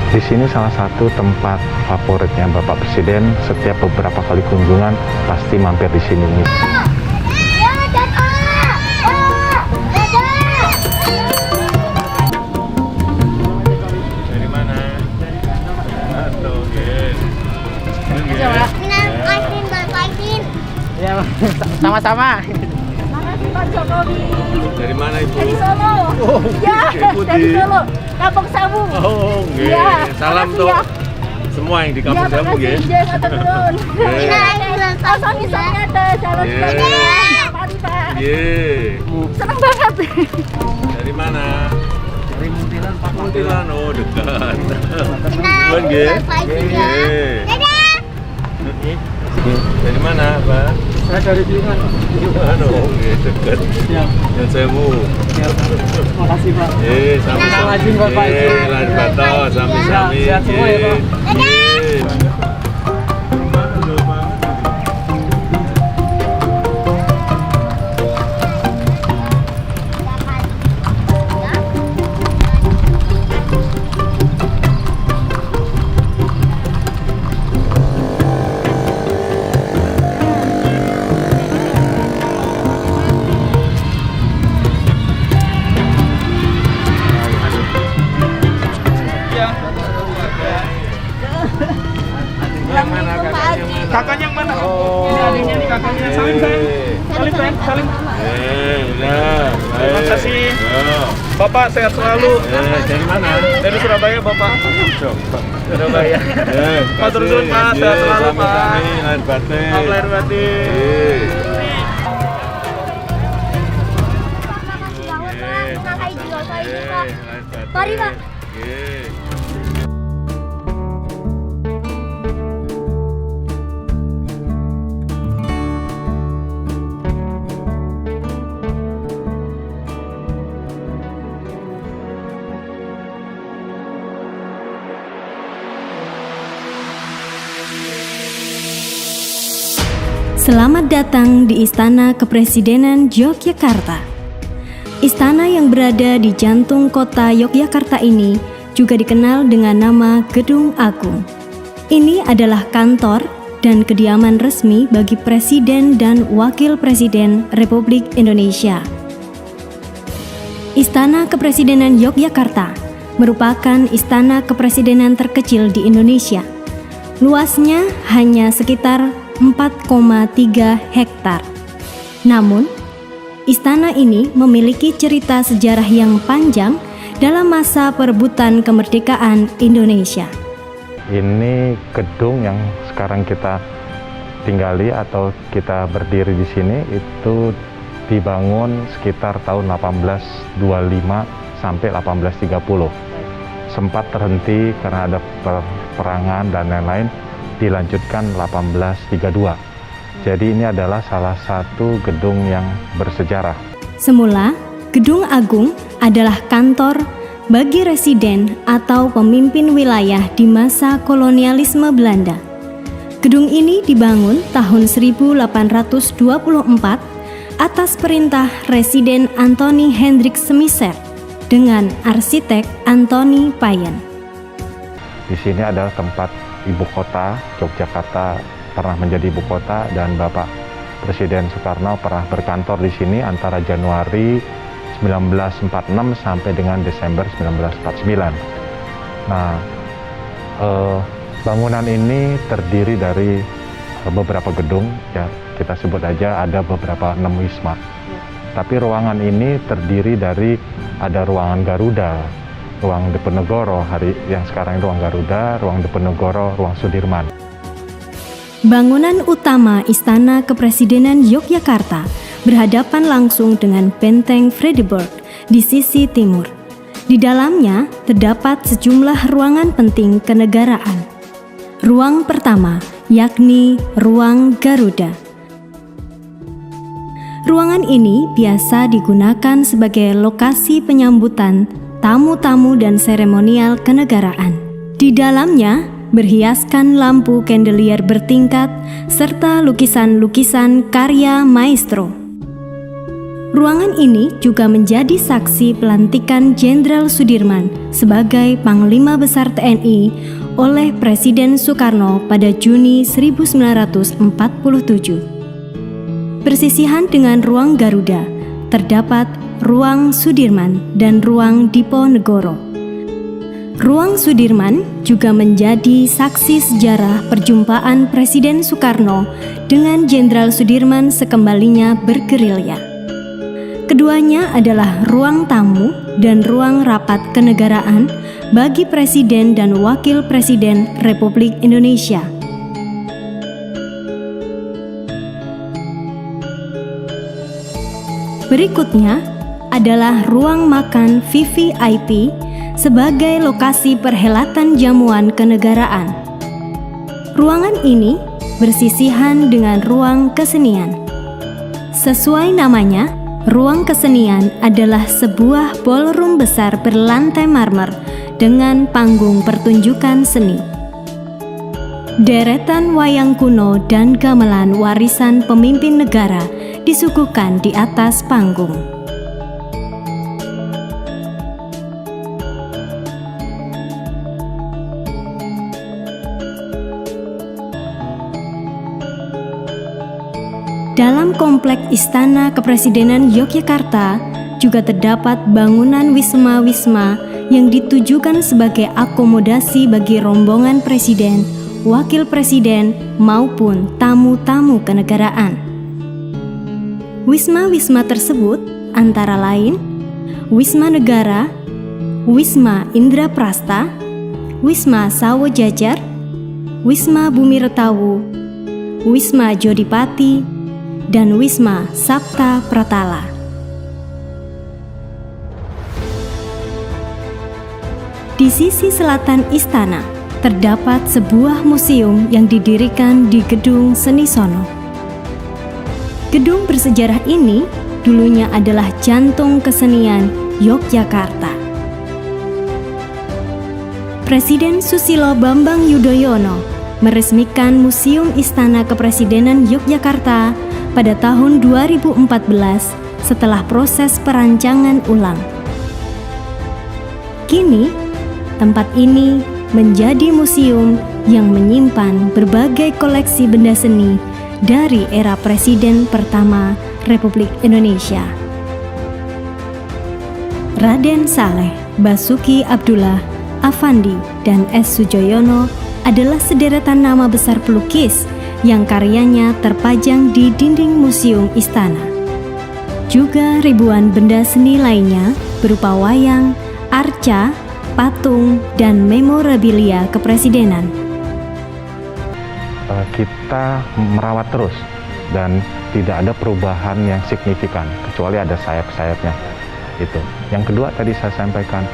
Di sini salah satu tempat favoritnya Bapak Presiden. Setiap beberapa kali kunjungan pasti mampir di sini. Dari mana? Atau Ya, sama-sama. Makasih Pak Jokowi. dari mana Ibu? Dari Solo. Oh, Ya, Ibu dari Solo. Kampung Sabu. Oh, nggih. Ya, Salam makasih tuh ya. semua yang di kampung Ya, Sabu nggih. makasih. Jangan turun. Nggih. Kosong misalnya ada jalan Iya. sebagai Mari Pak. Nggih. Seneng banget. Dari mana? Dari Muntilan, Pak. Muntilan, oh dekat. Nuwun nggih. Nggih. Dari mana, Pak? Saya dari Pilingan. Anu, nggih dekat. Ya, Yang sewu. ya. Makasih Pak. Sami-sami. Lajin, Bapak. Lahir batin, sami-sami. Sehat semua ya, Pak. Nggih. Yang mana kakaknya mana? Kakaknya yang mana? Oh. Ini adiknya nih kakaknya. Salim, sayang. Salim, sayang. Salim. Benar. Terima kasih. Ya. Bapak sehat selalu. Dari mana? Dari Surabaya, Bapak. Surabaya. Matur nuwun, Pak. Sehat selalu, Pak. Sami-sami, lahir batin. Maaf lahir batin. Mari Pak. Selamat datang di Istana Kepresidenan Yogyakarta. Istana yang berada di jantung kota Yogyakarta ini juga dikenal dengan nama Gedung Agung. Ini adalah kantor dan kediaman resmi bagi Presiden dan Wakil Presiden Republik Indonesia. Istana Kepresidenan Yogyakarta merupakan istana kepresidenan terkecil di Indonesia. Luasnya hanya sekitar 4,3 hektar. Namun, istana ini memiliki cerita sejarah yang panjang dalam masa perebutan kemerdekaan Indonesia. Ini gedung yang sekarang kita tinggali atau kita berdiri di sini itu dibangun sekitar tahun 1825 sampai 1830. Sempat terhenti karena ada peperangan dan lain-lain, dilanjutkan 1832. Jadi ini adalah salah satu gedung yang bersejarah. Semula, Gedung Agung adalah kantor bagi residen atau pemimpin wilayah di masa kolonialisme Belanda. Gedung ini dibangun tahun 1824 atas perintah Residen Anthony Hendrik Smyser dengan arsitek Anthony Payen. Di sini adalah tempat ibu kota, Yogyakarta pernah menjadi ibu kota, dan Bapak Presiden Soekarno pernah berkantor di sini antara Januari 1946 sampai dengan Desember 1949. Nah, bangunan ini terdiri dari beberapa gedung, ya kita sebut aja ada beberapa 6 wisma. Tapi ruangan ini terdiri dari ada ruangan Garuda, ruang Diponegoro, yang sekarang ruang Garuda, ruang Diponegoro, ruang Sudirman. Bangunan utama Istana Kepresidenan Yogyakarta berhadapan langsung dengan Benteng Vredenburg di sisi timur. Di dalamnya terdapat sejumlah ruangan penting kenegaraan. Ruang pertama yakni ruang Garuda. Ruangan ini biasa digunakan sebagai lokasi penyambutan tamu-tamu dan seremonial kenegaraan. Di dalamnya berhiaskan lampu chandelier bertingkat serta lukisan-lukisan karya maestro. Ruangan ini juga menjadi saksi pelantikan Jenderal Sudirman sebagai Panglima Besar TNI oleh Presiden Soekarno pada Juni 1947. Bersisihan dengan ruang Garuda, terdapat ruang Sudirman dan ruang Diponegoro. Ruang Sudirman juga menjadi saksi sejarah perjumpaan Presiden Soekarno dengan Jenderal Sudirman sekembalinya bergerilya. Keduanya adalah ruang tamu dan ruang rapat kenegaraan bagi Presiden dan Wakil Presiden Republik Indonesia. Berikutnya adalah ruang makan VVIP sebagai lokasi perhelatan jamuan kenegaraan. Ruangan ini bersisihan dengan ruang kesenian. Sesuai namanya, ruang kesenian adalah sebuah ballroom besar berlantai marmer dengan panggung pertunjukan seni. Deretan wayang kuno dan gamelan warisan pemimpin negara disuguhkan di atas panggung. Dalam kompleks Istana Kepresidenan Yogyakarta juga terdapat bangunan wisma-wisma yang ditujukan sebagai akomodasi bagi rombongan presiden, wakil presiden, maupun tamu-tamu kenegaraan. Wisma-wisma tersebut antara lain Wisma Negara, Wisma Indraprasta, Wisma Sawo Jajar, Wisma Bumi Retawu, Wisma Jodipati, dan Wisma Sabta Pratala. Di sisi selatan istana terdapat sebuah museum yang didirikan di Gedung Seni Sono. Gedung bersejarah ini dulunya adalah jantung kesenian Yogyakarta. Presiden Susilo Bambang Yudhoyono meresmikan Museum Istana Kepresidenan Yogyakarta pada tahun 2014 setelah proses perancangan ulang. Kini, tempat ini menjadi museum yang menyimpan berbagai koleksi benda seni dari era Presiden pertama Republik Indonesia. Raden Saleh, Basuki Abdullah, Affandi, dan S. Sujoyono adalah sederetan nama besar pelukis yang karyanya terpajang di dinding museum istana. Juga ribuan benda seni lainnya berupa wayang, arca, patung, dan memorabilia kepresidenan. Kita merawat terus dan tidak ada perubahan yang signifikan kecuali ada sayap-sayapnya. Itu. Yang kedua tadi saya sampaikan,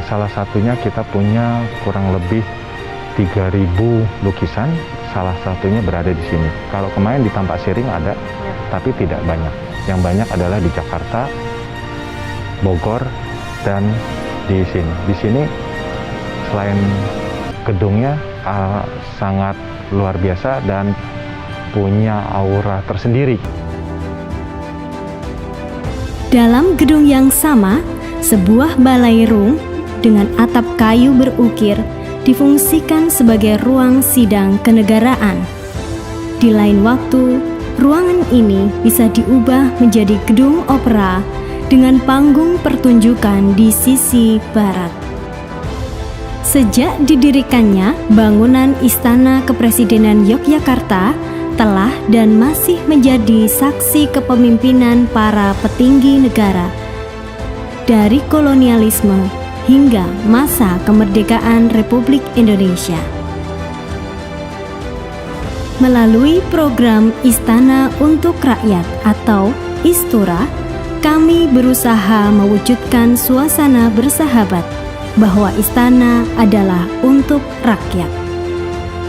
salah satunya kita punya kurang lebih 3.000 lukisan. Salah satunya berada di sini. Kalau kemarin di Tampak Siring ada, tapi tidak banyak. Yang banyak adalah di Jakarta, Bogor, dan di sini. Di sini selain gedungnya sangat luar biasa dan punya aura tersendiri. Dalam gedung yang sama, sebuah balairung dengan atap kayu berukir difungsikan sebagai ruang sidang kenegaraan. Di lain waktu, ruangan ini bisa diubah menjadi gedung opera dengan panggung pertunjukan di sisi barat. Sejak didirikannya, bangunan Istana Kepresidenan Yogyakarta telah dan masih menjadi saksi kepemimpinan para petinggi negara dari kolonialisme hingga masa kemerdekaan Republik Indonesia. Melalui program Istana untuk Rakyat atau ISTURA, kami berusaha mewujudkan suasana bersahabat bahwa istana adalah untuk rakyat.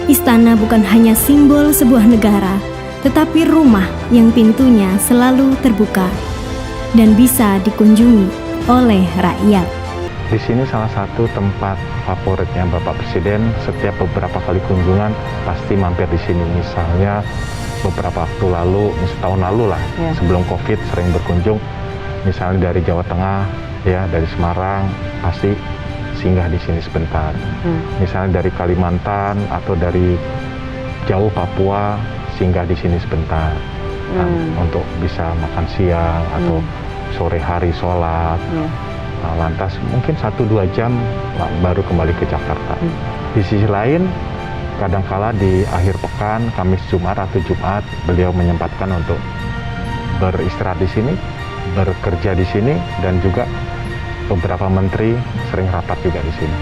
Istana bukan hanya simbol sebuah negara, tetapi rumah yang pintunya selalu terbuka dan bisa dikunjungi oleh rakyat. Di sini salah satu tempat favoritnya Bapak Presiden. Setiap beberapa kali kunjungan pasti mampir di sini. Misalnya beberapa waktu lalu, setahun lalu lah, sebelum COVID sering berkunjung, misalnya dari Jawa Tengah, ya dari Semarang, pasti singgah di sini sebentar. Misalnya dari Kalimantan atau dari jauh Papua, singgah di sini sebentar. Untuk bisa makan siang atau sore hari sholat. Lantas mungkin 1-2 jam baru kembali ke Jakarta. Di sisi lain, kadangkala di akhir pekan, Kamis Jumat atau Jumat, beliau menyempatkan untuk beristirahat di sini, bekerja di sini, dan juga beberapa menteri sering rapat juga di sini.